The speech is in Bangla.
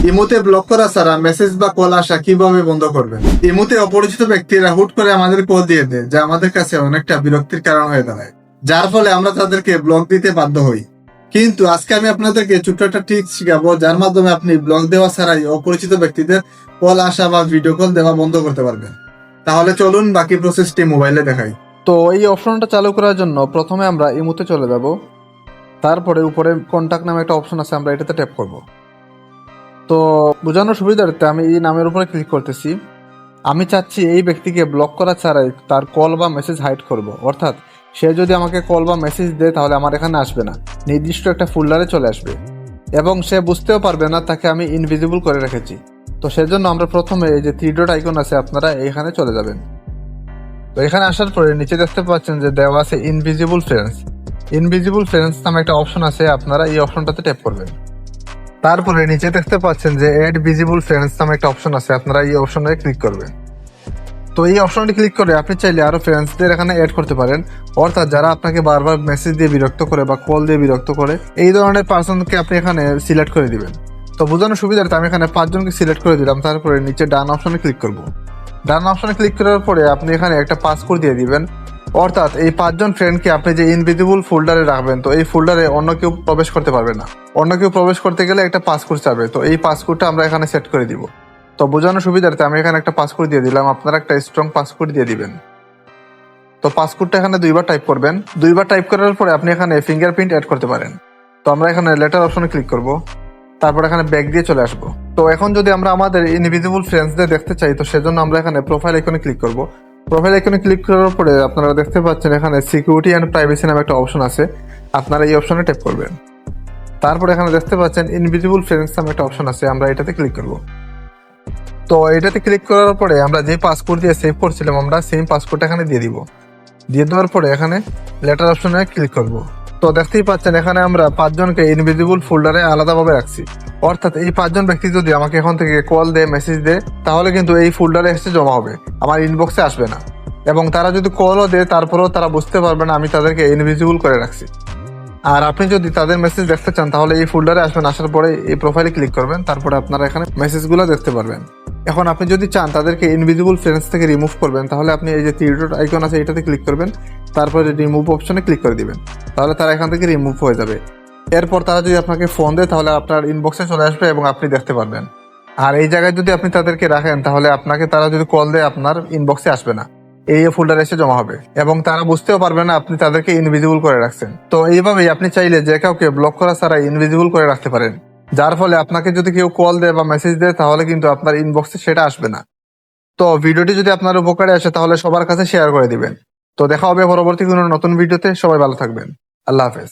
ইমোতে ব্লক করা ছাড়া মেসেজ বা কল আসা কিভাবে বন্ধ করবেন? ইমোতে অপরিচিত ব্যক্তিরা হুট করে আমাদের কল দিয়ে দেয়, যা আমাদের কাছে অনেকটা বিরক্তির কারণ হয়ে দাঁড়ায়, যার ফলে আমরা তাদেরকে ব্লক দিতে বাধ্য হই। কিন্তু আজকে আমি আপনাদেরকে ছোট্ট একটা ট্রিক্স শিখাবো, যার মাধ্যমে আপনি ব্লক দেওয়া ছাড়াই অপরিচিত ব্যক্তিদের কল আসা বা ভিডিও কল দেওয়া বন্ধ করতে পারবেন। তাহলে চলুন বাকি প্রসেসটি মোবাইলে দেখাই। তো এই অপশনটা চালু করার জন্য প্রথমে আমরা ইমোতে চলে যাব। তারপরে উপরে কন্টাক্ট নামে একটা অপশন আছে, আমরা এটাতে ট্যাপ করব। তো বোঝানোর সুবিধার্থে আমি এই নামের উপরে ক্লিক করতেছি। আমি চাচ্ছি এই ব্যক্তিকে ব্লক করা ছাড়াই তার কল বা মেসেজ হাইড করব, অর্থাৎ সে যদি আমাকে কল বা মেসেজ দেয় তাহলে আমার এখানে আসবে না, নির্দিষ্ট একটা ফোল্ডারে চলে আসবে এবং সে বুঝতেও পারবে না তাকে আমি ইনভিজিবল করে রেখেছি। তো সেজন্য আমরা প্রথমে এই যে 3 ডট আইকন আছে, আপনারা এখানে চলে যাবেন। তো এখানে আসার পরে নিচে দেখতে পাচ্ছেন যে দেওয়া আছে ইনভিজিবল ফ্রেন্ডস। ইনভিজিবল ফ্রেন্ডস নামে একটা অপশন আছে, আপনারা এই অপশনটাতে ট্যাপ করবেন। তারপরে নিচে দেখতে পাচ্ছেন যে অ্যাড ভিজিবল ফ্রেন্ডস নামে একটা অপশন আছে, আপনারা এই অপশনে ক্লিক করবেন। তো এই অপশনটি ক্লিক করে আপনি চাইলে আরো ফ্রেন্ডসদের এখানে অ্যাড করতে পারেন, অর্থাৎ যারা আপনাকে বারবার মেসেজ দিয়ে বিরক্ত করে বা কল দিয়ে বিরক্ত করে, এই ধরনের পার্সনকে আপনি এখানে সিলেক্ট করে দিবেন। তো বোঝানোর সুবিধার্থে আমি এখানে 5 জনকে সিলেক্ট করে দিলাম। তারপরে নিচে ডান অপশনে ক্লিক করব। ডান অপশনে ক্লিক করার পরে আপনি এখানে একটা পাসকোড দিয়ে দিবেন, অর্থাৎ এই 5 জন ফ্রেন্ডকে আপনি যে ইনভিজিবল ফোল্ডারে রাখবেন, তো এই ফোল্ডারে অন্য কেউ প্রবেশ করতে পারবে না। অন্য কেউ প্রবেশ করতে গেলে একটা পাসকোড চাবে, তো এই পাসকোডটা আমরা এখানে সেট করে দিব। তো বোঝানোর সুবিধার্থে আমি এখানে একটা পাসকোড দিয়ে দিলাম, আপনারা একটা স্ট্রং পাসকোড দিয়ে দিবেন। তো পাসকোডটা এখানে 2বার টাইপ করবেন। 2বার টাইপ করার পরে আপনি এখানে ফিঙ্গারপ্রিন্ট অ্যাড করতে পারেন। তো আমরা এখানে লেটার অপশনে ক্লিক করব, তারপর এখানে ব্যাক দিয়ে চলে আসবো। তো এখন যদি আমরা আমাদের ইনভিজিবল ফ্রেন্ডসদের দেখতে চাই, তো সেজন্য আমরা এখানে প্রোফাইল আইকনে ক্লিক করব। প্রোফাইল আইকনে ক্লিক করার পরে আপনারা দেখতে পাচ্ছেন এখানে সিকিউরিটি অ্যান্ড প্রাইভেসি নামে একটা অপশন আছে, আপনারা এই অপশনে ট্যাপ করবেন। তারপর এখানে দেখতে পাচ্ছেন ইনভিজিবল ফ্রেন্ডস নামে একটা অপশন আছে, আমরা এটাতে ক্লিক করব। তো এটাতে ক্লিক করার পরে আমরা যে পাসওয়ার্ড দিয়ে সেভ করছিলাম, আমরা সেম পাসওয়ার্ডটা এখানে দিয়ে দিব। দিয়ে দেওয়ার পরে এখানে লেটার অপশনে ক্লিক করব। তো দেখতেই পাচ্ছেন এখানে আমরা 5 জনকে ইনভিজিবল ফোল্ডারে আলাদাভাবে রাখছি, অর্থাৎ এই 5 জন ব্যক্তি যদি আমাকে এখন থেকে কল দেয়, মেসেজ দেয়, তাহলে কিন্তু এই ফোল্ডারে এসে জমা হবে, আমার ইনবক্সে আসবে না। এবং তারা যদি কলও দেয় তারপরেও তারা বুঝতে পারবে না আমি তাদেরকে ইনভিজিবল করে রাখছি। আর আপনি যদি তাদের মেসেজ দেখতে চান তাহলে এই ফোল্ডারে আসবেন, আসার পরে এই প্রোফাইলে ক্লিক করবেন, তারপরে আপনারা এখানে মেসেজগুলো দেখতে পারবেন। এখন আপনি যদি চান তাদেরকে ইনভিজিবল ফ্রেন্ডস থেকে রিমুভ করবেন, তাহলে আপনি এই যে 3 ডট আইকন আছে এটাতে ক্লিক করবেন, তারপরে রিমুভ অপশনে ক্লিক করে দিবেন, তাহলে তারা এখান থেকে রিমুভ হয়ে যাবে। এরপর তারা যদি আপনাকে ফোন দেয় তাহলে আপনার ইনবক্সে চলে আসবে এবং আপনি দেখতে পারবেন। আর এই জায়গায় যদি আপনি তাদেরকে রাখেন তাহলে আপনাকে তারা যদি কল দেয় আপনার ইনবক্সে আসবে না, এই ফোল্ডারে এসে জমা হবে এবং তারা বুঝতেও পারবে না আপনি তাদেরকে ইনভিজিবল করে রাখছেন। তো এইভাবেই আপনি চাইলে যে কাউকে ব্লক করা ছাড়া ইনভিজিবল করে রাখতে পারেন, যার ফলে আপনাকে যদি কেউ কল দেয় বা মেসেজ দেয় তাহলে কিন্তু আপনার ইনবক্সে সেটা আসবে না। তো ভিডিওটি যদি আপনার উপকারে আসে তাহলে সবার কাছে শেয়ার করে দিবেন। তো দেখা হবে পরবর্তী কোনো নতুন ভিডিওতে, সবাই ভালো থাকবেন। আল্লাহ হাফেজ।